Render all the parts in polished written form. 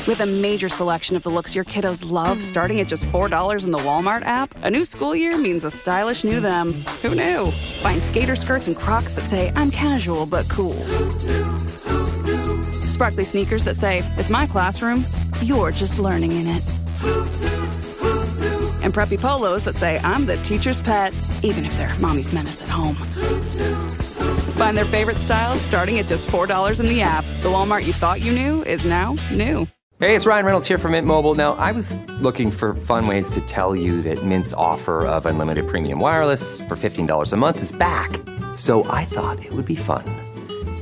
With a major selection of the looks your kiddos love starting at just $4 in the Walmart app, a new school year means a stylish new them. Who knew? Find skater skirts and Crocs that say, I'm casual but cool. Sparkly sneakers that say, it's my classroom, you're just learning in it. And preppy polos that say, I'm the teacher's pet, even if they're mommy's menace at home. Find their favorite styles starting at just $4 in the app. The Walmart you thought you knew is now new. Hey, it's Ryan Reynolds here from Mint Mobile. Now, I was looking for fun ways to tell you that Mint's offer of unlimited premium wireless for $15 a month is back. So I thought it would be fun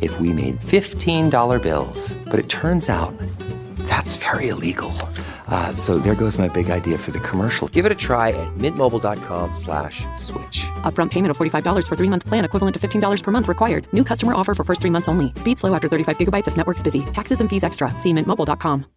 if we made $15 bills. But it turns out that's very illegal. So there goes my big idea for the commercial. Give it a try at mintmobile.com/switch. Upfront payment of $45 for 3-month plan, equivalent to $15 per month required. New customer offer for first 3 months only. Speed slow after 35 gigabytes if network's busy. Taxes and fees extra. See mintmobile.com.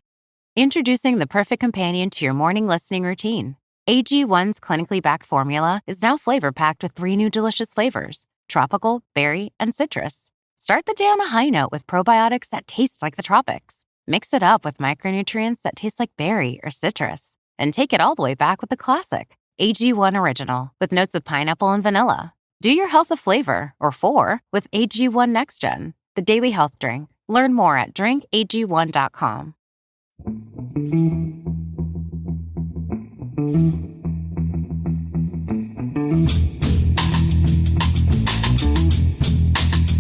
Introducing the perfect companion to your morning listening routine. AG1's clinically backed formula is now flavor-packed with 3 new delicious flavors: tropical, berry, and citrus. Start the day on a high note with probiotics that taste like the tropics. Mix it up with micronutrients that taste like berry or citrus. And take it all the way back with the classic, AG1 Original, with notes of pineapple and vanilla. Do your health a flavor, or 4, with AG1 Next Gen, the daily health drink. Learn more at drinkag1.com.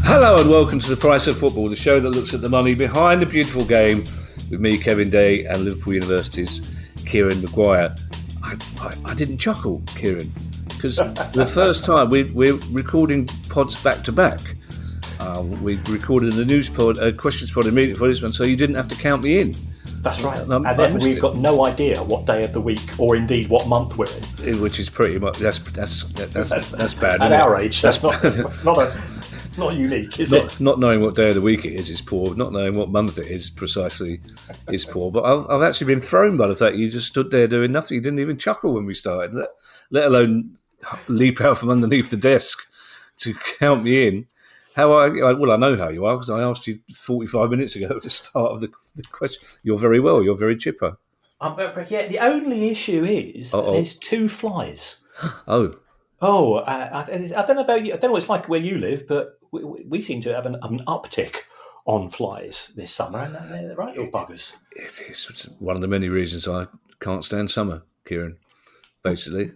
Hello and welcome to The Price of Football, the show that looks at the money behind the beautiful game with me, Kevin Day, and Liverpool University's Kieran Maguire. I didn't chuckle, Kieran, because the first time we're recording pods back to back. We recorded the news pod, questions pod immediately for this one, so you didn't have to count me in. That's right. And then we've got no idea what day of the week, or indeed what month we're in. Which is pretty much that's bad. At our age, that's not unique, is it? Not knowing what day of the week it is poor. Not knowing what month it is precisely is poor. But I've actually been thrown by the fact you just stood there doing nothing. You didn't even chuckle when we started, let alone leap out from underneath the desk to count me in. Well, I know how you are because I asked you 45 minutes ago at the start of the question. You're very well. You're very chipper. Yeah, the only issue is that there's 2 flies. Oh, I don't know about you. I don't know what it's like where you live, but we seem to have an uptick on flies this summer, right? Or buggers? It's one of the many reasons I can't stand summer, Kieran. Basically,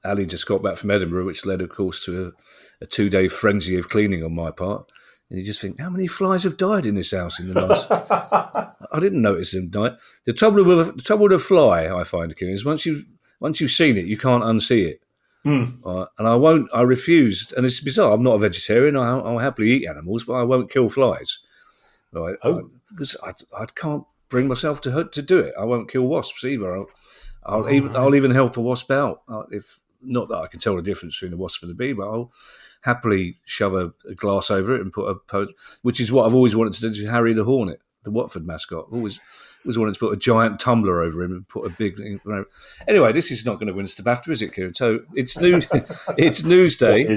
Ali just got back from Edinburgh, which led, of course, to a 2-day frenzy of cleaning on my part. And you just think, how many flies have died in this house in the last... I didn't notice them die. The trouble with a fly, I find, Kieran, is once you've seen it, you can't unsee it. And I refuse, and it's bizarre, I'm not a vegetarian, I'll happily eat animals, but I won't kill flies. Right? Because I can't bring myself to do it. I won't kill wasps either. I'll even help a wasp out, if not that I can tell the difference between a wasp and a bee, but I'll happily shove a glass over it and put a post, which is what I've always wanted to do to Harry the Hornet, the Watford mascot. Always wanted to put a giant tumbler over him and put a big thing. Anyway, this is not going to win us the BAFTA, is it, Kieran? So it's it's Newsday.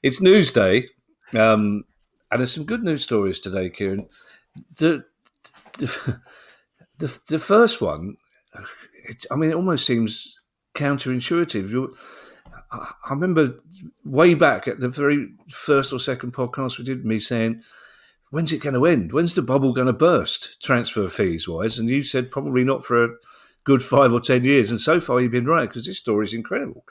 It's Newsday, and there's some good news stories today, Kieran. The first one, it almost seems counterintuitive. I remember way back at the very first or second podcast we did with me saying, when's it going to end? When's the bubble going to burst, transfer fees-wise? And you said probably not for a good 5 or 10 years. And so far you've been right, because this story is incredible.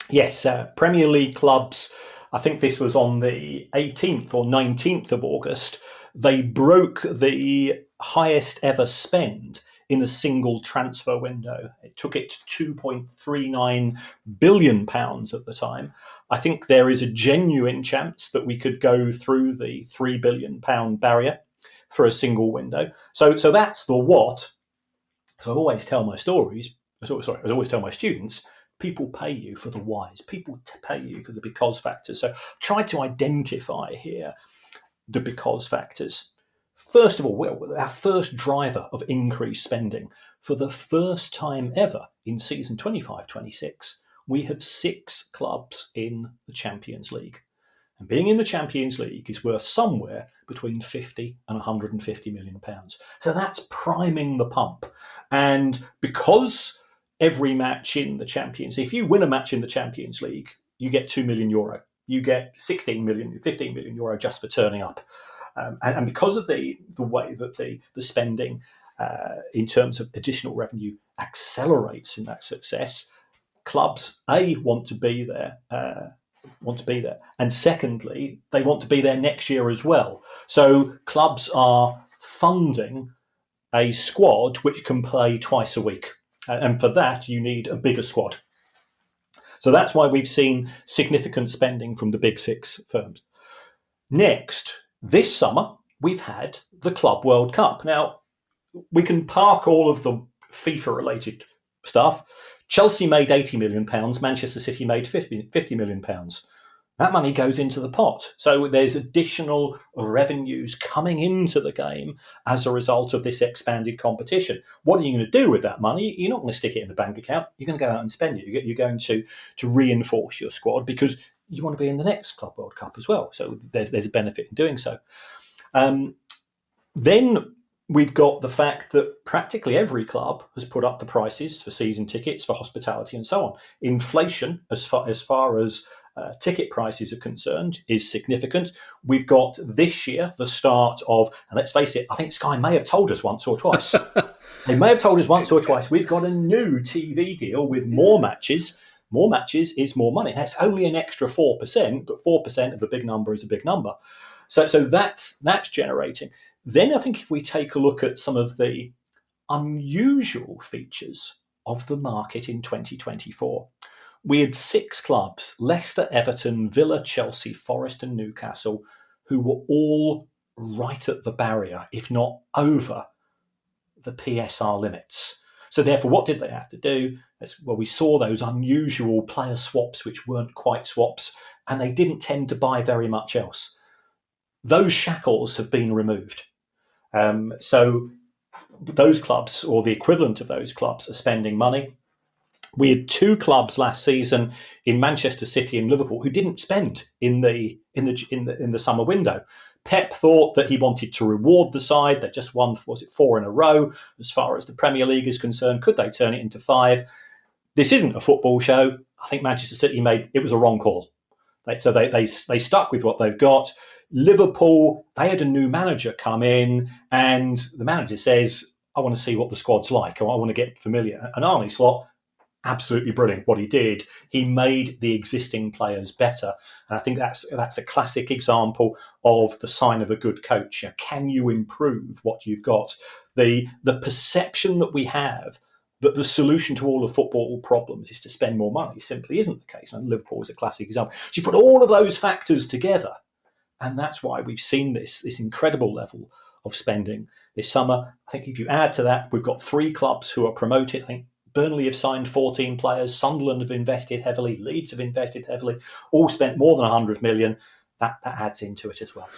Yes, Premier League clubs, I think this was on the 18th or 19th of August, they broke the highest ever spend in a single transfer window. It took it to £2.39 billion at the time. I think there is a genuine chance that we could go through the £3 billion barrier for a single window. So that's the what. So I always tell my students, people pay you for the whys. People pay you for the because factors. So try to identify here the because factors. First of all, our first driver of increased spending. For the first time ever in season 25-26, we have 6 clubs in the Champions League. And being in the Champions League is worth somewhere between 50 and 150 million pounds. So that's priming the pump. And because every match in the Champions, if you win a match in the Champions League, you get €2 million. You get 16 million, 15 million euro just for turning up. And because of the way that the spending in terms of additional revenue accelerates in that success, clubs want to be there, and secondly, they want to be there next year as well. So clubs are funding a squad which can play twice a week, and for that you need a bigger squad. So that's why we've seen significant spending from the big six firms. Next, this summer we've had the Club World Cup. Now, we can park all of the FIFA-related stuff. Chelsea made £80 million. Manchester City made £50 million. That money goes into the pot. So there's additional revenues coming into the game as a result of this expanded competition. What are you going to do with that money? You're not going to stick it in the bank account. You're going to go out and spend it. You're going to reinforce your squad because you want to be in the next Club World Cup as well. So there's a benefit in doing so. Then we've got the fact that practically every club has put up the prices for season tickets, for hospitality and so on. Inflation, as far as ticket prices are concerned, is significant. We've got this year the start of, and let's face it, I think Sky may have told us once or twice. They may have told us once or twice. We've got a new TV deal with more matches. More matches is more money. That's only an extra 4%, but 4% of a big number is a big number. So that's generating. Then I think if we take a look at some of the unusual features of the market in 2024, we had 6 clubs, Leicester, Everton, Villa, Chelsea, Forest and Newcastle, who were all right at the barrier, if not over the PSR limits. So therefore, what did they have to do? Well, we saw those unusual player swaps, which weren't quite swaps, and they didn't tend to buy very much else. Those shackles have been removed. So those clubs, or the equivalent of those clubs, are spending money. We had 2 clubs last season in Manchester City and Liverpool who didn't spend in the summer window. Pep thought that he wanted to reward the side. They just won, 4 in a row? As far as the Premier League is concerned, could they turn it into 5? This isn't a football show. I think Manchester City it was a wrong call. They stuck with what they've got. Liverpool, they had a new manager come in, and the manager says, I want to see what the squad's like. I want to get familiar. And Arne Slot, absolutely brilliant what he did. He made the existing players better. And I think that's a classic example of the sign of a good coach. Can you improve what you've got? The perception that we have that the solution to all of football problems is to spend more money simply isn't the case. And Liverpool is a classic example. So you put all of those factors together, and that's why we've seen this incredible level of spending this summer. I think if you add to that, we've got 3 clubs who are promoted. I think Burnley have signed 14 players. Sunderland have invested heavily. Leeds have invested heavily. All spent more than 100 million. That adds into it as well.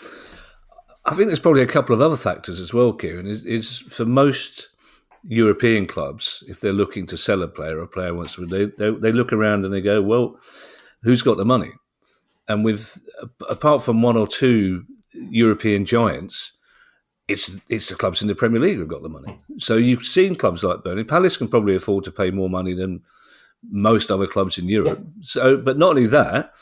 I think there's probably a couple of other factors as well, Kieran, is for most European clubs, if they're looking to sell a player, or a player wants to, they look around and they go, well, who's got the money? And apart from 1 or 2 European giants, it's the clubs in the Premier League who've got the money. So you've seen clubs like Burnley. Palace can probably afford to pay more money than most other clubs in Europe. Yeah. So, but not only that,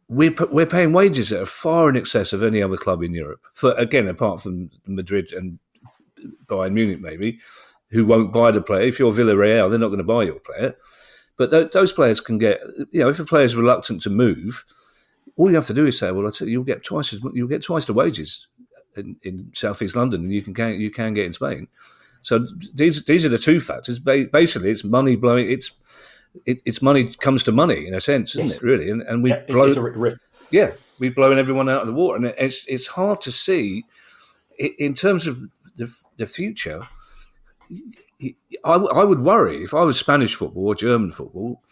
we're paying wages that are far in excess of any other club in Europe. For again, apart from Madrid and Bayern Munich, maybe, who won't buy the player. If you're Villarreal, they're not going to buy your player. But those players can get, if a player's reluctant to move, all you have to do is say, well, you'll get twice the wages in Southeast London, and you can get in Spain. So these are the 2 factors. Basically, it's money blowing. It's money comes to money in a sense, isn't it? Really, and we've blown everyone out of the water, and it's hard to see in terms of the future. I would worry if I was Spanish football or German football.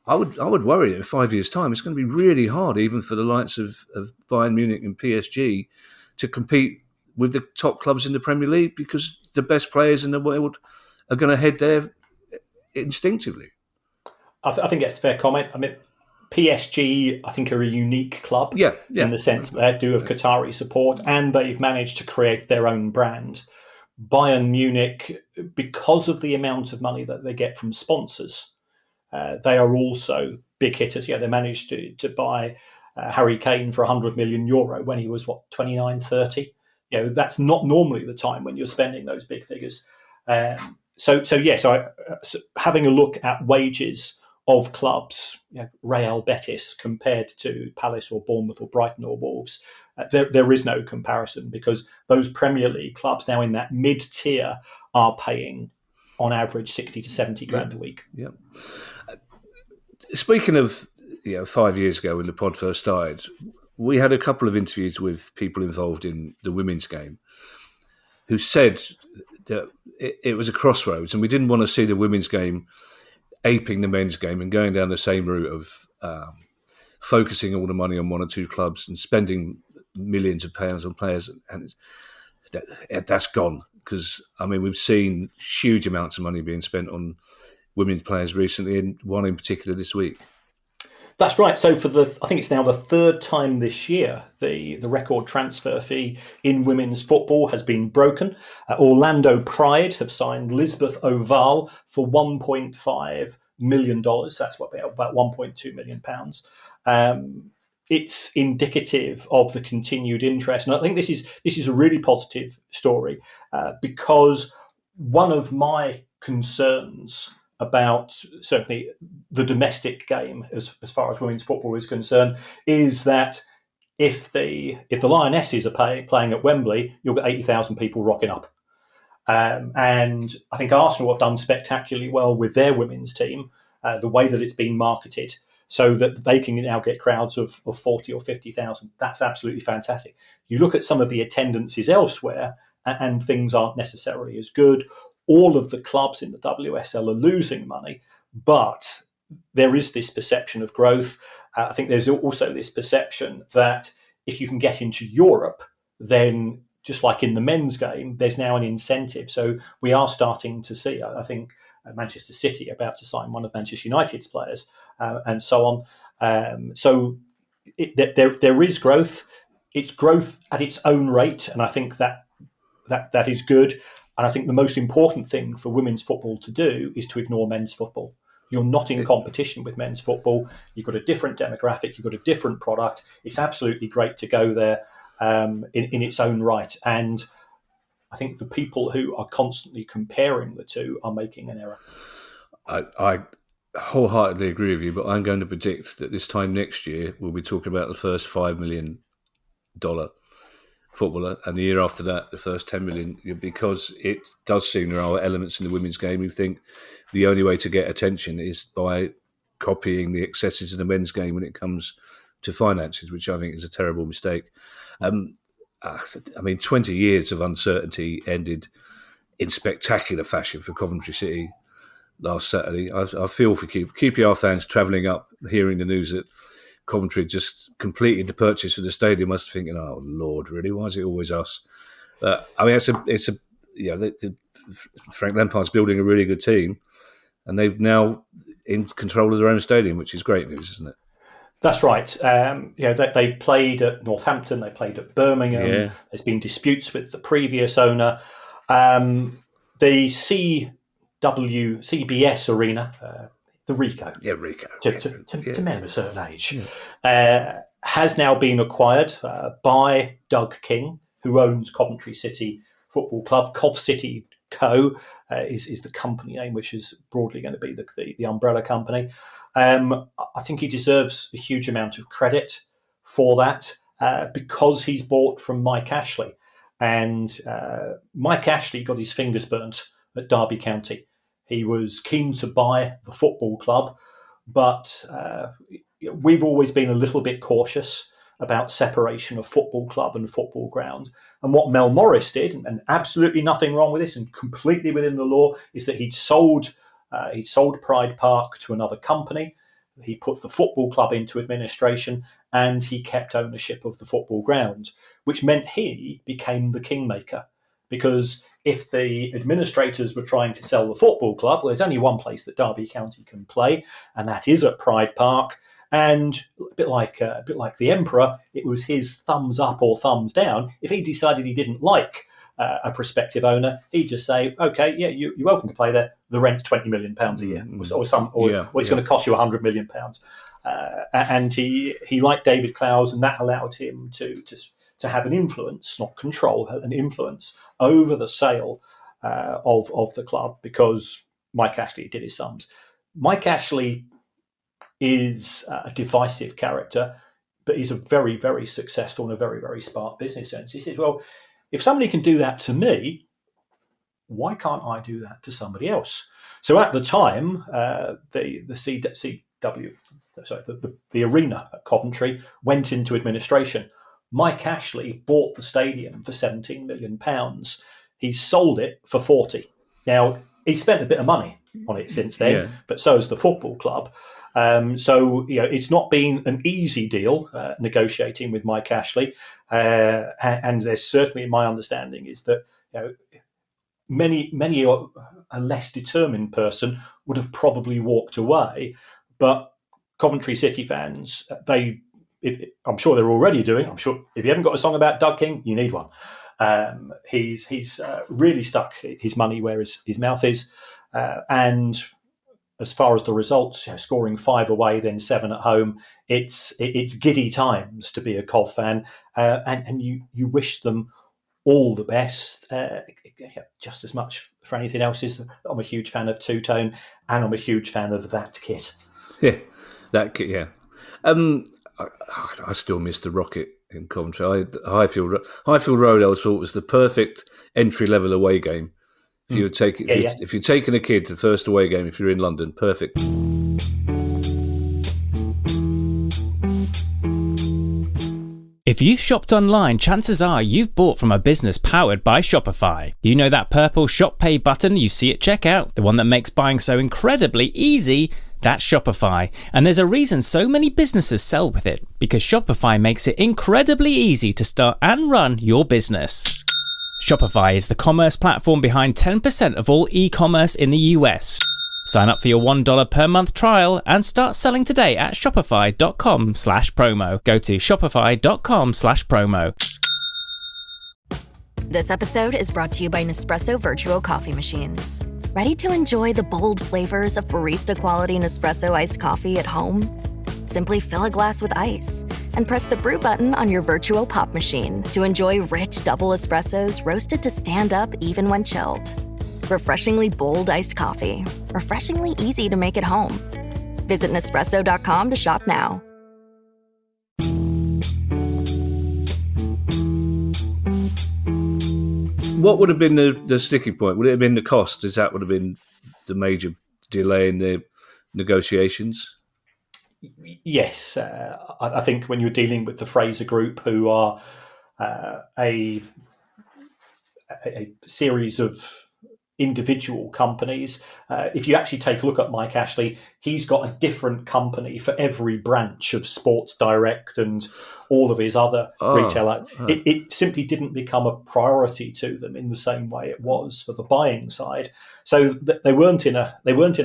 I would worry that in 5 years' time it's going to be really hard, even for the likes of Bayern Munich and PSG, to compete with the top clubs in the Premier League, because the best players in the world are going to head there instinctively. I think that's a fair comment. I mean, PSG, I think, are a unique club in the sense that they do have Qatari support, and they've managed to create their own brand. Bayern Munich, because of the amount of money that they get from sponsors, they are also big hitters. Yeah, they managed to buy Harry Kane for €100 million when he was, 29, 30. That's not normally the time when you're spending those big figures. So having a look at wages of clubs, Real Betis compared to Palace or Bournemouth or Brighton or Wolves, there is no comparison, because those Premier League clubs now in that mid-tier are paying on average 60 to 70 grand a week. Yeah. Speaking of 5 years ago when the pod first started, we had a couple of interviews with people involved in the women's game who said that it was a crossroads, and we didn't want to see the women's game aping the men's game and going down the same route of focusing all the money on one or two clubs and spending millions of pounds on players. And that's gone, because, we've seen huge amounts of money being spent on women's players recently, and one in particular this week. That's right. So I think it's now the third time this year the record transfer fee in women's football has been broken. Orlando Pride have signed Lisbeth Oval for $1.5 million. That's about £1.2 million. It's indicative of the continued interest, and I think this is a really positive story, because one of my concerns about certainly the domestic game as far as women's football is concerned is that if the Lionesses are playing at Wembley, you'll get 80,000 people rocking up. And I think Arsenal have done spectacularly well with their women's team, the way that it's been marketed, so that they can now get crowds of 40 or 50,000. That's absolutely fantastic. You look at some of the attendances elsewhere, and things aren't necessarily as good. All of the clubs in the WSL are losing money, but there is this perception of growth. I think there's also this perception that if you can get into Europe, then just like in the men's game, there's now an incentive. So we are starting to see, I think, Manchester City about to sign one of Manchester United's players, and so on. There is growth. It's growth at its own rate, and I think that is good. And I think the most important thing for women's football to do is to ignore men's football. You're not in competition with men's football. You've got a different demographic. You've got a different product. It's absolutely great to go there in its own right. And I think the people who are constantly comparing the two are making an error. I wholeheartedly agree with you, but I'm going to predict that this time next year we'll be talking about the first $5 million footballer, and the year after that the first 10 million, because it does seem there are elements in the women's game who think the only way to get attention is by copying the excesses of the men's game when it comes to finances, which I think is a terrible mistake. 20 years of uncertainty ended in spectacular fashion for Coventry City last Saturday. I feel for QPR fans travelling up, hearing the news that Coventry just completed the purchase of the stadium. Must be thinking, "Oh Lord, really? Why is it always us?" Frank Lampard's building a really good team, and they've now in control of their own stadium, which is great news, isn't it? That's right. They've played at Northampton. They played at Birmingham. Yeah. There's been disputes with the previous owner. The CBS Arena. The Rico. Yeah, Rico. To men of a certain age, has now been acquired by Doug King, who owns Coventry City Football Club. Cov City Co. is the company name, which is broadly going to be the umbrella company. I think he deserves a huge amount of credit for that, because he's bought from Mike Ashley. And Mike Ashley got his fingers burnt at Derby County. He was keen to buy the football club, but we've always been a little bit cautious about separation of football club and football ground. And what Mel Morris did, and absolutely nothing wrong with this and completely within the law, is that he'd sold Pride Park to another company. He put the football club into administration, and he kept ownership of the football ground, which meant he became the kingmaker. Because if the administrators were trying to sell the football club, well, there's only one place that Derby County can play, and that is at Pride Park. And a bit like the emperor, it was his thumbs up or thumbs down. If he decided he didn't like a prospective owner, he'd just say, "Okay, yeah, you're welcome to play there. The rent's £20 million a year, or it's going to cost you £100 million." And he liked David Clowes, and that allowed him to have an influence, not control, an influence over the sale of the club, because Mike Ashley did his sums. Mike Ashley is a divisive character, but he's a very, very successful and a very, very smart business sense. He says, well, if somebody can do that to me, why can't I do that to somebody else? So at the time, the arena at Coventry went into administration. Mike Ashley bought the stadium for £17 million. He sold it for 40. Now, he spent a bit of money on it since then, but so has the football club. So it's not been an easy deal negotiating with Mike Ashley, and there's certainly, my understanding is that many a less determined person would have probably walked away, but Coventry City fans, I'm sure they're already doing. I'm sure if you haven't got a song about Doug King, you need one. He's really stuck his money where his mouth is, and as far as the results, scoring 5 away, then 7 at home, it's giddy times to be a Cov fan, and you wish them all the best, just as much for anything else. I'm a huge fan of Two Tone, and I'm a huge fan of that kit. Yeah, that kit. Yeah, I still miss the Rocket in Coventry. Highfield Road, I always thought was the perfect entry level away game. If you're taking a kid to the first away game, if you're in London, perfect. If you've shopped online, chances are you've bought from a business powered by Shopify. You know that purple Shop Pay button you see at checkout, the one that makes buying so incredibly easy? That's Shopify. And there's a reason so many businesses sell with it, because Shopify makes it incredibly easy to start and run your business. Shopify is the commerce platform behind 10% of all e-commerce in the US. Sign up for your $1 per month trial and start selling today at shopify.com/promo. Go to shopify.com/promo. This episode is brought to you by Nespresso Virtual Coffee Machines. Ready to enjoy the bold flavors of barista-quality Nespresso iced coffee at home? Simply fill a glass with ice and press the brew button on your virtual pop machine to enjoy rich double espressos roasted to stand up even when chilled. Refreshingly bold iced coffee. Refreshingly easy to make at home. Visit Nespresso.com to shop now. What would have been the sticking point? Would it have been the cost? Is that would have been the major delay in the negotiations? Yes, I think when you're dealing with the Fraser Group, who are a series of individual companies, if you actually take a look at Mike Ashley, he's got a different company for every branch of Sports Direct and all of his other retail. It simply didn't become a priority to them in the same way it was for the buying side. So they weren't in a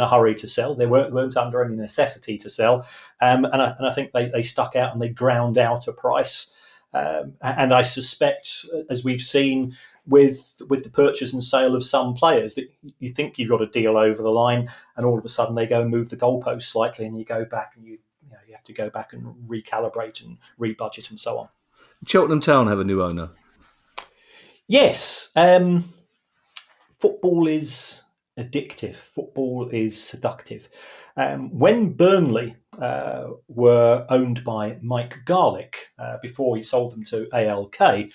hurry to sell. They weren't under any necessity to sell, and I think they stuck out and they ground out a price. And I suspect, as we've seen with the purchase and sale of some players, that you think you've got a deal over the line, and all of a sudden they go and move the goalpost slightly, and you go back and you have to go back and recalibrate and rebudget and so on. Cheltenham Town have a new owner. Yes, football is addictive. Football is seductive. When Burnley were owned by Mike Garlick before he sold them to ALK,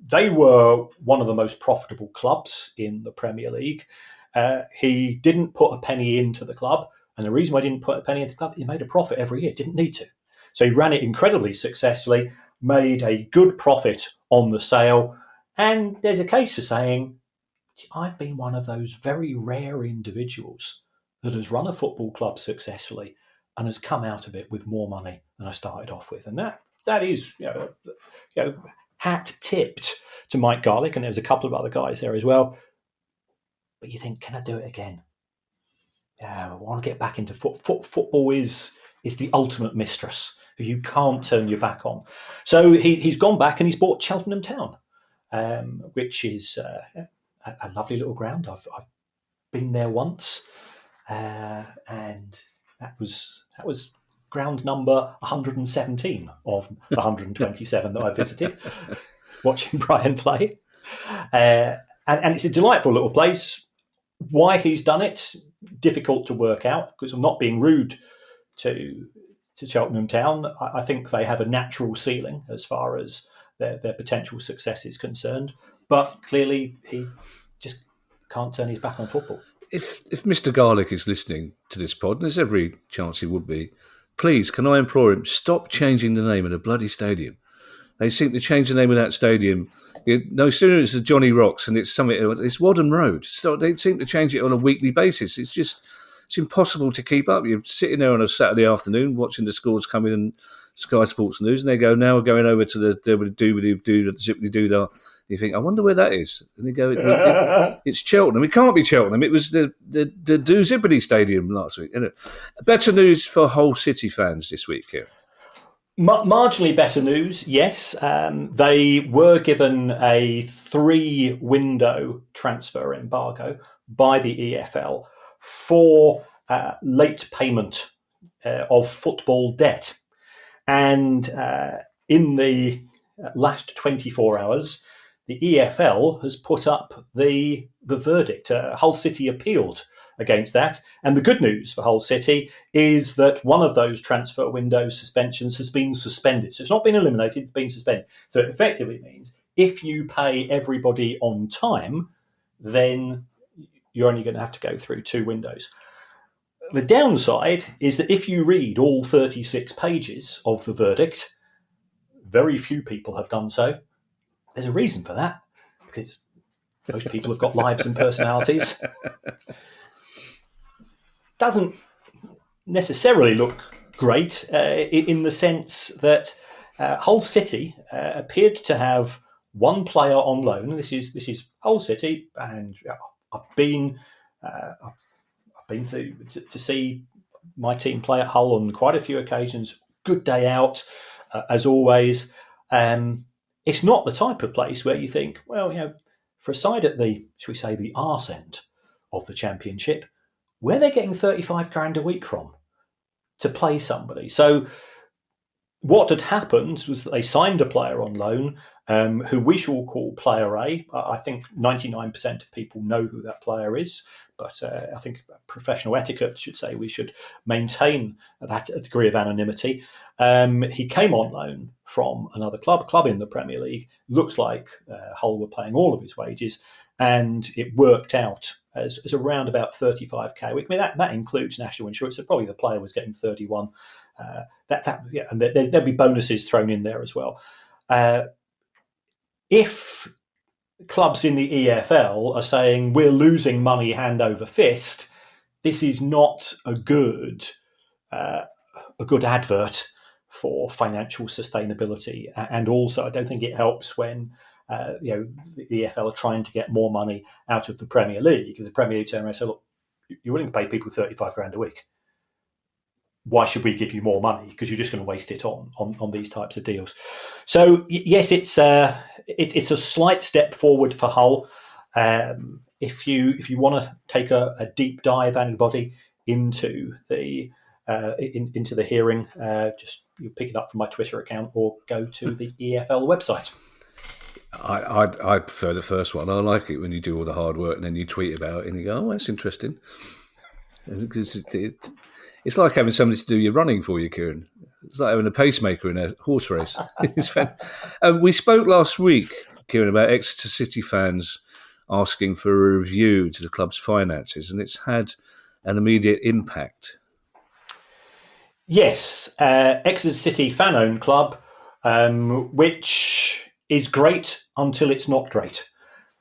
they were one of the most profitable clubs in the Premier League. He didn't put a penny into the club, and the reason why he didn't put a penny into the club, he made a profit every year, didn't need to. So he ran it incredibly successfully, made a good profit on the sale, and there's a case for saying, I've been one of those very rare individuals that has run a football club successfully and has come out of it with more money than I started off with. And that is, hat tipped to Mike Garlick, and there was a couple of other guys there as well. But you think, can I do it again? Yeah, I want to get back into football. Is is the ultimate mistress who you can't turn your back on. So he's gone back and he's bought Cheltenham Town, which is a lovely little ground. I've been there once, and that was ground number 117 of the 127 that I visited, watching Brian play. And it's a delightful little place. Why he's done it, difficult to work out, because I'm not being rude to Cheltenham Town. I think they have a natural ceiling as far as their potential success is concerned. But clearly, he just can't turn his back on football. If Mr. Garlick is listening to this pod, and there's every chance he would be, please, can I implore him, stop changing the name of the bloody stadium. They seem to change the name of that stadium. No sooner it's the Johnny Rocks and it's something else. It's Wadham Road. They seem to change it on a weekly basis. It's impossible to keep up. You're sitting there on a Saturday afternoon watching the scores come in and Sky Sports News, and they go, now we're going over to the zippity-doo-dah. You think, I wonder where that is. And they go, it's Cheltenham. It can't be Cheltenham. It was the Do-Zippity Stadium last week. Better news for Hull City fans this week, Kieran. Marginally better news, yes. They were given a 3-window transfer embargo by the EFL for late payment of football debt. And in the last 24 hours, the EFL has put up the verdict. Hull City appealed against that. And the good news for Hull City is that one of those transfer window suspensions has been suspended. So it's not been eliminated, it's been suspended. So it effectively means if you pay everybody on time, then you're only going to have to go through 2 windows. The downside is that if you read all 36 pages of the verdict, very few people have done so. There's a reason for that, because most people have got lives and personalities. Doesn't necessarily look great in the sense that Hull City appeared to have one player on loan. This is Hull City, and I've been to see my team play at Hull on quite a few occasions. Good day out, as always. It's not the type of place where you think, well, for a side at the, shall we say, the arse end of the Championship, where they're getting 35 grand a week from to play somebody. So what had happened was that they signed a player on loan who we shall call Player A. I think 99% of people know who that player is, but I think professional etiquette should say we should maintain that degree of anonymity. He came on loan from another club in the Premier League. Looks like Hull were paying all of his wages, and it worked out as around about 35k a week. I mean, that includes national insurance, so probably the player was getting 31. And there'll be bonuses thrown in there as well. If clubs in the EFL are saying we're losing money hand over fist, this is not a good advert for financial sustainability. And also, I don't think it helps when the EFL are trying to get more money out of the Premier League. The Premier League turn around and say, look, you're willing to pay people 35 grand a week. Why should we give you more money? Because you're just going to waste it on these types of deals. So yes, it's a slight step forward for Hull. If you want to take a deep dive, anybody, into the hearing, just you pick it up from my Twitter account or go to the EFL website. I prefer the first one. I like it when you do all the hard work and then you tweet about it and you go, oh, that's interesting. It's like having somebody to do your running for you, Kieran. It's like having a pacemaker in a horse race. It's fun. We spoke last week, Kieran, about Exeter City fans asking for a review to the club's finances, and it's had an immediate impact. Yes, Exeter City fan-owned club, which is great until it's not great.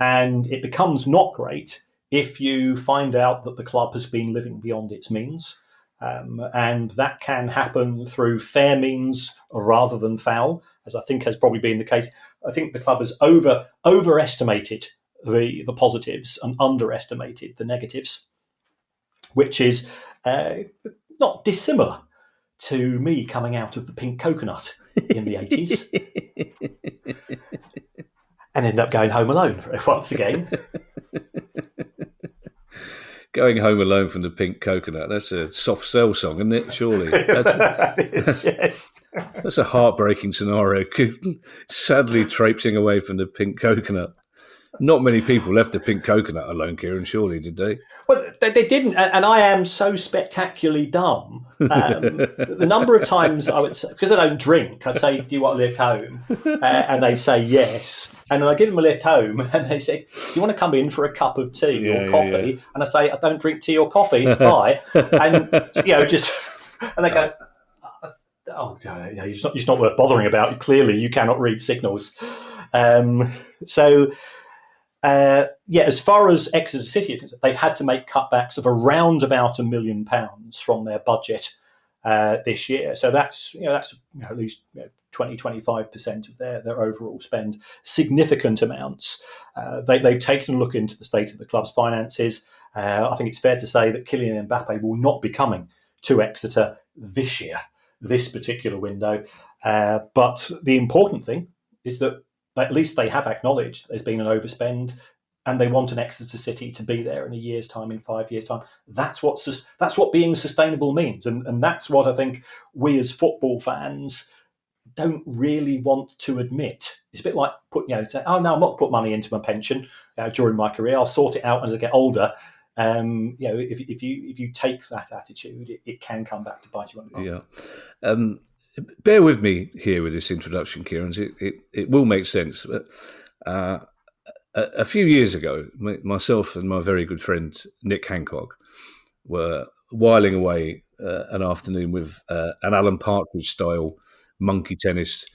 And it becomes not great if you find out that the club has been living beyond its means. And that can happen through fair means rather than foul, as I think has probably been the case. I think the club has overestimated the positives and underestimated the negatives, which is not dissimilar to me coming out of the Pink Coconut in the 80s and ended up going Home Alone once again. Going Home Alone from the Pink Coconut, that's a soft sell song, isn't it? Surely. Yes. That's a heartbreaking scenario. Sadly traipsing away from the Pink Coconut. Not many people left the Pink Coconut alone, Kieran, surely, did they? Well, they didn't, and I am so spectacularly dumb. The number of times I would say, because I don't drink, I'd say, do you want a lift home? And they say yes. And then I give them a lift home, and they say, do you want to come in for a cup of tea or coffee? Yeah. And I say, I don't drink tea or coffee, bye. And, just, and they go, oh, it's not worth bothering about. Clearly, you cannot read signals. As far as Exeter City, they've had to make cutbacks of around about £1 million from their budget this year. So that's at least 20-25% of their overall spend. Significant amounts. They've taken a look into the state of the club's finances. I think it's fair to say that Kylian Mbappe will not be coming to Exeter this year, this particular window. But the important thing is that at least they have acknowledged there's been an overspend, and they want an Exeter City to be there in a year's time, in 5 years' time. That's what being sustainable means, and that's what I think we as football fans don't really want to admit. It's a bit like say, oh no, I'm not put money into my pension during my career. I'll sort it out as I get older. If you take that attitude, it can come back to bite you on the butt. Yeah. Bear with me here with this introduction, Kieran. It will make sense. But, a few years ago, myself and my very good friend Nick Hancock were whiling away an afternoon with an Alan Partridge-style monkey tennis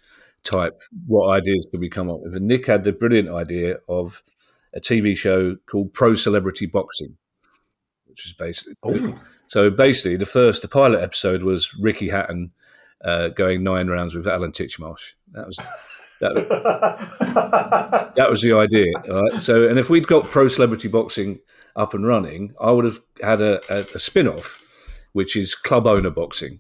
type. What ideas could we come up with? And Nick had the brilliant idea of a TV show called Pro Celebrity Boxing, which is basically the pilot episode was Ricky Hatton going 9 rounds with Alan Titchmarsh. That was the idea. Right? So, and if we'd got Pro Celebrity Boxing up and running, I would have had a spin-off, which is Club Owner Boxing,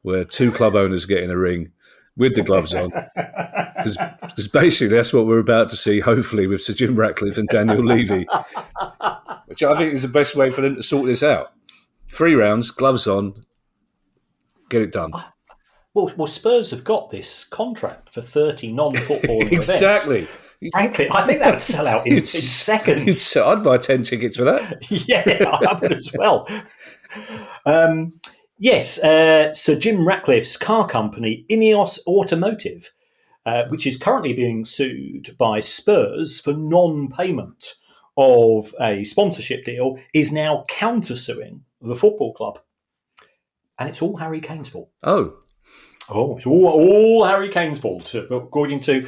where 2 club owners get in a ring with the gloves on. Because basically that's what we're about to see, hopefully, with Sir Jim Ratcliffe and Daniel Levy, which I think is the best way for them to sort this out. 3 rounds, gloves on, get it done. Well, Spurs have got this contract for 30 non-footballing exactly. events. Frankly, I think that would sell out in seconds. I'd buy 10 tickets for that. Yeah, I would as well. Yes, Sir Jim Ratcliffe's car company, Ineos Automotive, which is currently being sued by Spurs for non-payment of a sponsorship deal, is now countersuing the football club. And it's all Harry Kane's fault. Oh, it's all Harry Kane's fault, according to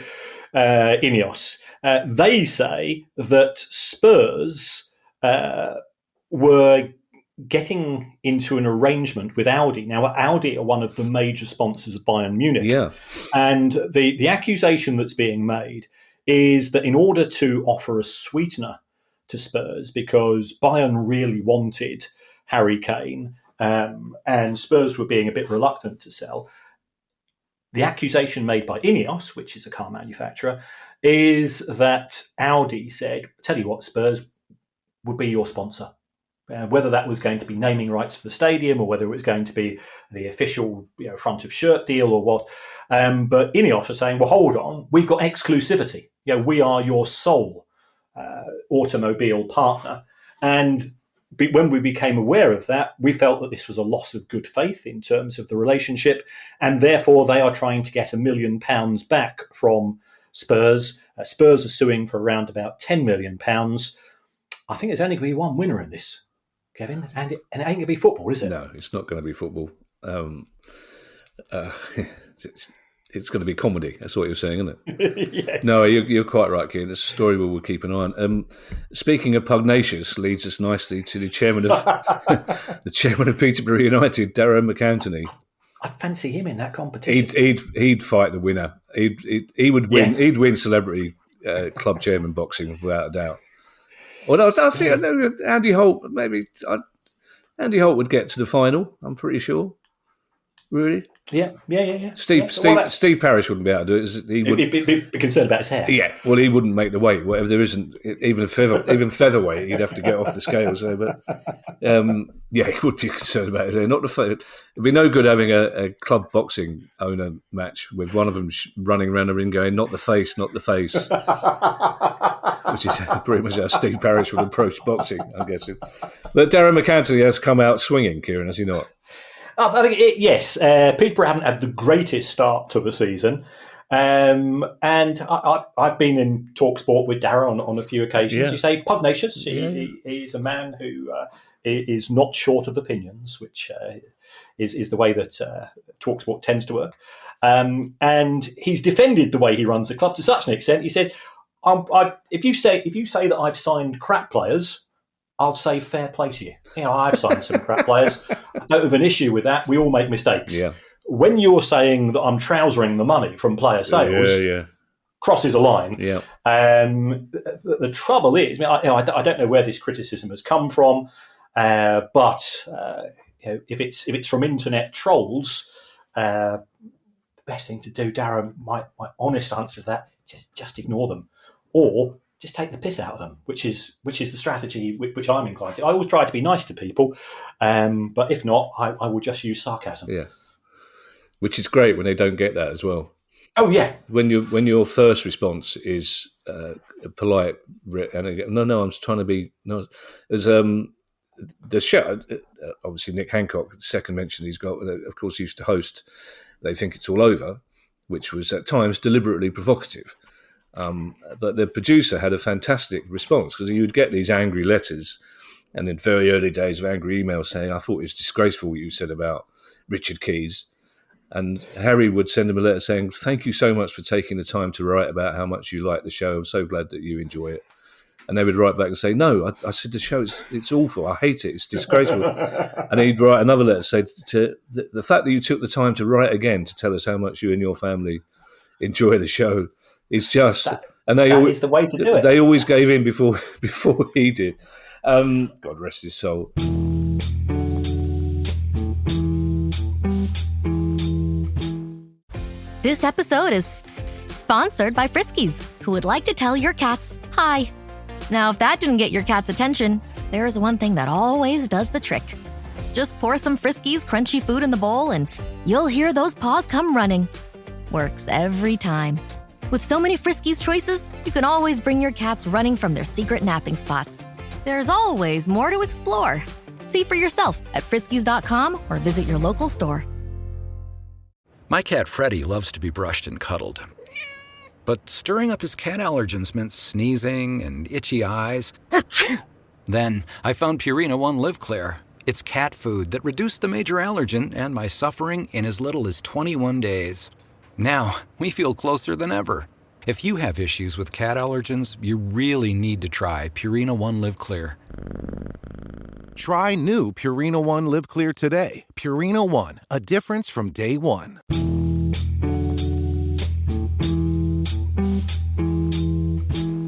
Ineos. They say that Spurs were getting into an arrangement with Audi. Now, Audi are one of the major sponsors of Bayern Munich. Yeah. And the accusation that's being made is that in order to offer a sweetener to Spurs, because Bayern really wanted Harry Kane, and Spurs were being a bit reluctant to sell, the accusation made by Ineos, which is a car manufacturer, is that Audi said, tell you what, Spurs would be your sponsor. Whether that was going to be naming rights for the stadium or whether it was going to be the official front of shirt deal or what. But Ineos are saying, well, hold on, we've got exclusivity. We are your sole automobile partner. And when we became aware of that, we felt that this was a loss of good faith in terms of the relationship, and therefore they are trying to get £1 million back from Spurs. Spurs are suing for around about £10 million. I think there's only going to be one winner in this, Kevin, and it ain't going to be football, is it? No, it's not going to be football. It's going to be comedy. That's what you're saying, isn't it? Yes. No, you're quite right, Kieran. It's a story we'll keep an eye on. Speaking of pugnacious, leads us nicely to the chairman of Peterborough United, Darren McAntony. I'd fancy him in that competition. He'd fight the winner. He would win. Yeah. He'd win celebrity club chairman boxing without a doubt. Although I think Andy Holt would get to the final. I'm pretty sure. Really? Yeah. Steve Parrish wouldn't be able to do it. He would be concerned about his hair. Yeah, well, he wouldn't make the weight. Whatever there isn't, even featherweight, he'd have to get off the scale. So, but yeah, he would be concerned about his hair. Not the face. It'd be no good having a club boxing owner match with one of them running around the ring going, "Not the face, not the face," which is pretty much how Steve Parrish would approach boxing, I'm guessing. But Darren McAntony has come out swinging, Kieran, has he not? I think yes. Peterborough haven't had the greatest start to the season, and I've been in TalkSport with Darren on a few occasions. Yeah. You say pugnacious. He's a man who is not short of opinions, which is the way that TalkSport tends to work. And he's defended the way he runs the club to such an extent. He says, "If you say that I've signed crap players, I'll say fair play to you. I've signed some crap players. I don't have an issue with that. We all make mistakes. Yeah. When you're saying that I'm trousering the money from player sales, crosses a line. Yeah. The trouble is, I don't know where this criticism has come from, but if it's from internet trolls, the best thing to do, Darren, my honest answer to that, just ignore them, or just take the piss out of them, which is the strategy which I'm inclined to. I always try to be nice to people, but if not, I will just use sarcasm. Yeah, which is great when they don't get that as well. Oh yeah, when your first response is polite, and again, no, I'm trying to be no. As the show, obviously Nick Hancock, the second mention he's got, of course, he used to host They Think It's All Over, which was at times deliberately provocative. But the producer had a fantastic response, because you would get these angry letters, and in very early days of angry emails saying, "I thought it was disgraceful what you said about Richard Keys." And Harry would send him a letter saying, "Thank you so much for taking the time to write about how much you like the show. I'm so glad that you enjoy it." And they would write back and say, "No, I said the show, it's awful. I hate it. It's disgraceful." And he'd write another letter saying, the fact that you took the time to write again to tell us how much you and your family enjoy the show is just... And they that is the way to do it. They always gave in before he did. God rest his soul. This episode is sponsored by Friskies, who would like to tell your cats hi. Now, if that didn't get your cat's attention, there's one thing that always does the trick. Just pour some Friskies crunchy food in the bowl and you'll hear those paws come running. Works every time. With so many Friskies choices, you can always bring your cats running from their secret napping spots. There's always more to explore. See for yourself at friskies.com or visit your local store. My cat Freddie loves to be brushed and cuddled. But stirring up his cat allergens meant sneezing and itchy eyes. Then I found Purina One Live Clear. It's cat food that reduced the major allergen and my suffering in as little as 21 days. Now, we feel closer than ever. If you have issues with cat allergens, you really need to try Purina One Live Clear. Try new Purina One Live Clear today. Purina One, a difference from day one.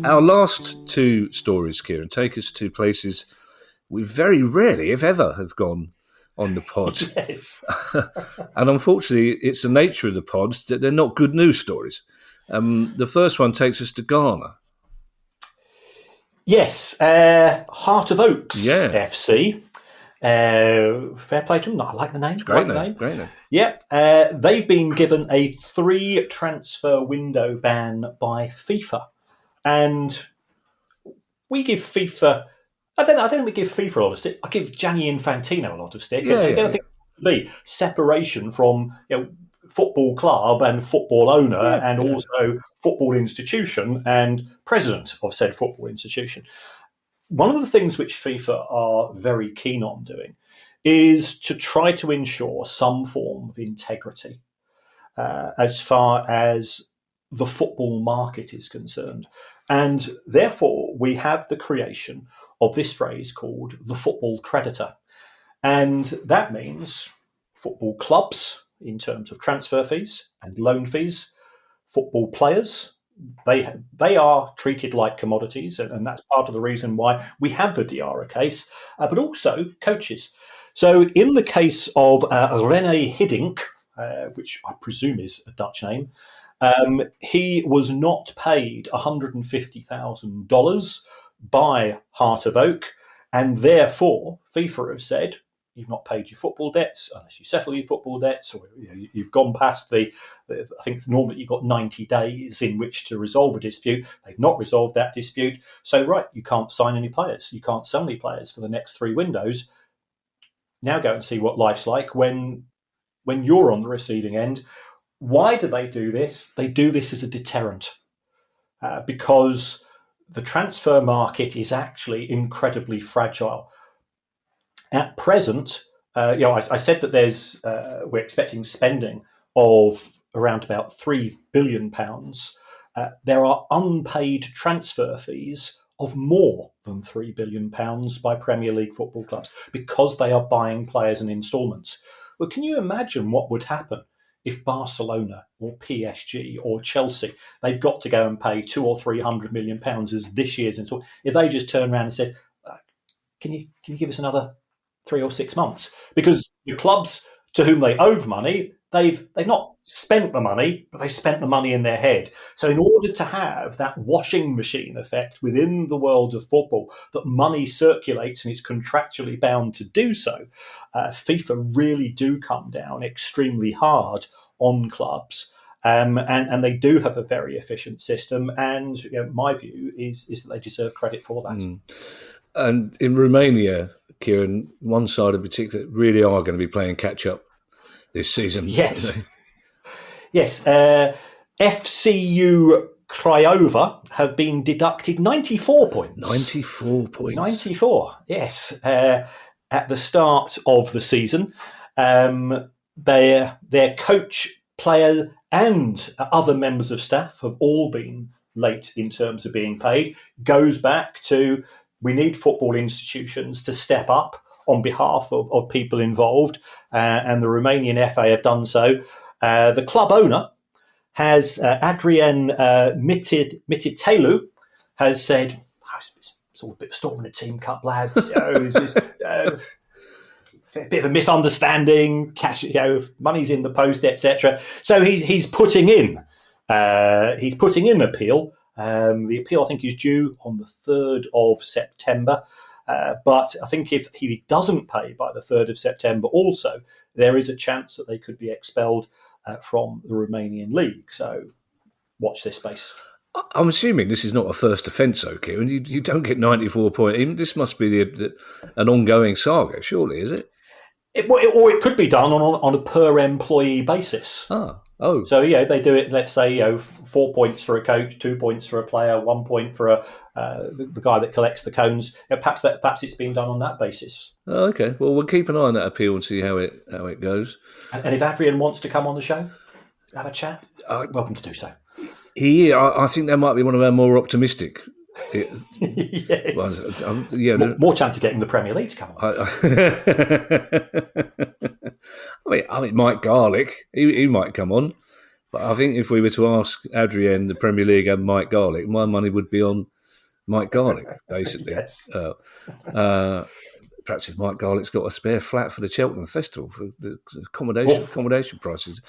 Our last two stories, Kieran, take us to places we very rarely, if ever, have gone on the pod. Yes. And unfortunately, it's the nature of the pod that they're not good news stories. The first one takes us to Ghana. Yes, Heart of Oaks FC. Fair play to them. I like the name. It's a great name. Great name. Yeah, they've been given a 3 transfer window ban by FIFA, and we give FIFA. I don't think we give FIFA a lot of stick. I give Gianni Infantino a lot of stick. I don't think it would be separation from football club and football owner, and also football institution and president of said football institution. One of the things which FIFA are very keen on doing is to try to ensure some form of integrity as far as the football market is concerned. And therefore, we have the creation of this phrase called the football creditor. And that means football clubs in terms of transfer fees and loan fees, football players, they are treated like commodities, and that's part of the reason why we have the Diarra case, but also coaches. So in the case of René Hiddink, which I presume is a Dutch name, he was not paid $150,000 by Heart of Oak, and therefore FIFA have said, you've not paid your football debts unless you settle your football debts, or you've gone past I think normally you've got 90 days in which to resolve a dispute. They've not resolved that dispute. So, right, you can't sign any players. You can't sell any players for the next 3 windows. Now go and see what life's like when you're on the receiving end. Why do they do this? They do this as a deterrent because the transfer market is actually incredibly fragile. At present, I said that we're expecting spending of around about £3 billion. There are unpaid transfer fees of more than £3 billion by Premier League football clubs because they are buying players in instalments. Well, can you imagine what would happen if Barcelona or PSG or Chelsea, they've got to go and pay 200 or 300 million pounds as this year's installment? If they just turn around and said, can you give us another 3 or 6 months? Because the clubs to whom they owed money, they've not spent the money, but they've spent the money in their head. So in order to have that washing machine effect within the world of football, that money circulates and it's contractually bound to do so, FIFA really do come down extremely hard on clubs. And they do have a very efficient system. And my view is that they deserve credit for that. And in Romania, Kieran, one side in particular really are going to be playing catch-up this season. Yes. Yes. FCU Craiova have been deducted 94 points. 94 points. 94, yes. At the start of the season, their coach, player, and other members of staff have all been late in terms of being paid. Goes back to, we need football institutions to step up on behalf of people involved, and the Romanian FA have done so. The club owner has, Adrian Mititelu, has said, it's all a bit of storm in the team cup, lads. A bit of a misunderstanding, cash, money's in the post, etc. So he's putting in appeal. The appeal, I think, is due on the 3rd of September. But I think if he doesn't pay by the 3rd of September also, there is a chance that they could be expelled from the Romanian league. So watch this space. I'm assuming this is not a first offence, though, Kieran. You don't get 94 points. This must be an ongoing saga, surely, is it? Or it could be done on a per employee basis. Oh. So, they do it, let's say, 4 points for a coach, 2 points for a player, 1 point for the guy that collects the cones. Perhaps it's being done on that basis. Oh, okay. Well, we'll keep an eye on that appeal and see how it goes. And if Adrian wants to come on the show, have a chat, welcome to do so. I think that might be one of our more optimistic. Yes. Well, more chance of getting the Premier League to come on. I mean, Mike Garlick, he might come on. But I think if we were to ask Adrian, the Premier League, and Mike Garlick, my money would be on Mike Garlick, basically. Yes. Perhaps if Mike Garlick's got a spare flat for the Cheltenham Festival for the accommodation prices.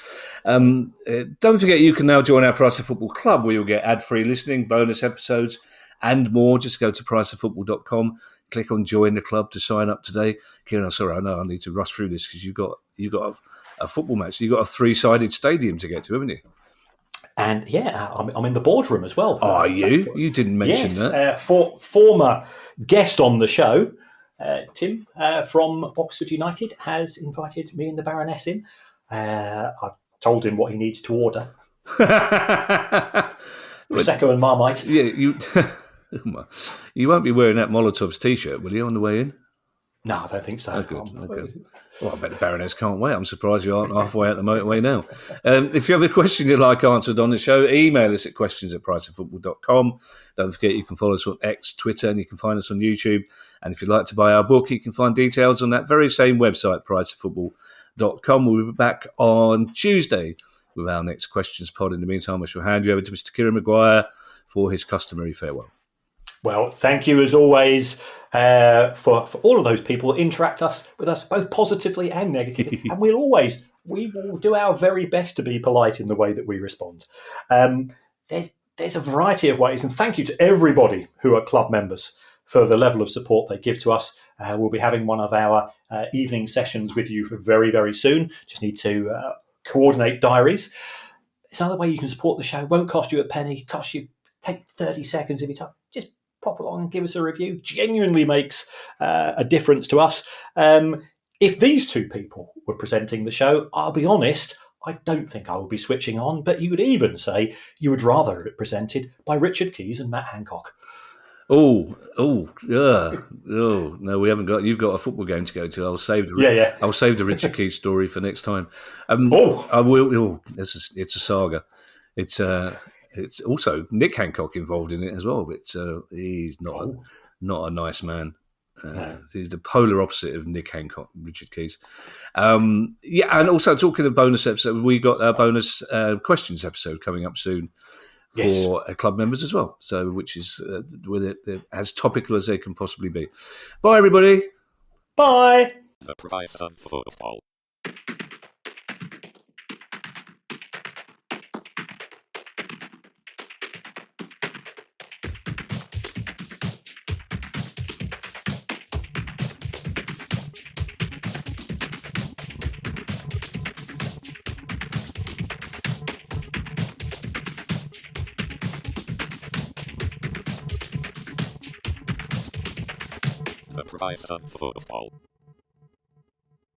Don't forget, you can now join our Price of Football Club, where you'll get ad-free listening, bonus episodes, and more. Just go to priceofffootball.com, click on join the club to sign up today. Kieran, I'm sorry, I know I need to rush through this because you've got a football match. You've got a 3-sided stadium to get to, haven't you? And I'm in the boardroom as well. Are you? You didn't mention that. Former guest on the show, Tim from Oxford United, has invited me and the Baroness in. I've told him what he needs to order. Prosecco and Marmite. Yeah, you won't be wearing that Molotov's T-shirt, will you, on the way in? No, I don't think so. Oh, good. Okay. Well, I bet the Baroness can't wait. I'm surprised you aren't halfway out the motorway now. If you have a question you'd like answered on the show, email us at questions@priceoffootball.com. Don't forget you can follow us on X, Twitter, and you can find us on YouTube. And if you'd like to buy our book, you can find details on that very same website, priceoffootball.com. We'll be back on Tuesday with our next questions pod. In the meantime, I shall hand you over to Mr. Kieran Maguire for his customary farewell. Well, thank you as always. for all of those people that interact with us both positively and negatively. And we will do our very best to be polite in the way that we respond. There's a variety of ways, and thank you to everybody who are club members for the level of support they give to us. We'll be having one of our evening sessions with you very, very soon. Just need to coordinate diaries. It's another way you can support the show. Won't cost you a penny. Take 30 seconds of your time. Just pop along and give us a review. Genuinely makes a difference to us. If these two people were presenting the show, I'll be honest, I don't think I would be switching on, but you would even say you would rather have it presented by Richard Keys and Matt Hancock. No, we haven't got. You've got a football game to go to. I'll save the Richard Keys story for next time. I will. It's a saga. It's also Nick Hancock involved in it as well. But he's not a nice man. No. He's the polar opposite of Nick Hancock, Richard Keys. And also talking of bonus episode, we got a bonus questions episode coming up soon for club members as well. So, which is as topical as they can possibly be. Bye, everybody. Bye. The price of football. The price of football.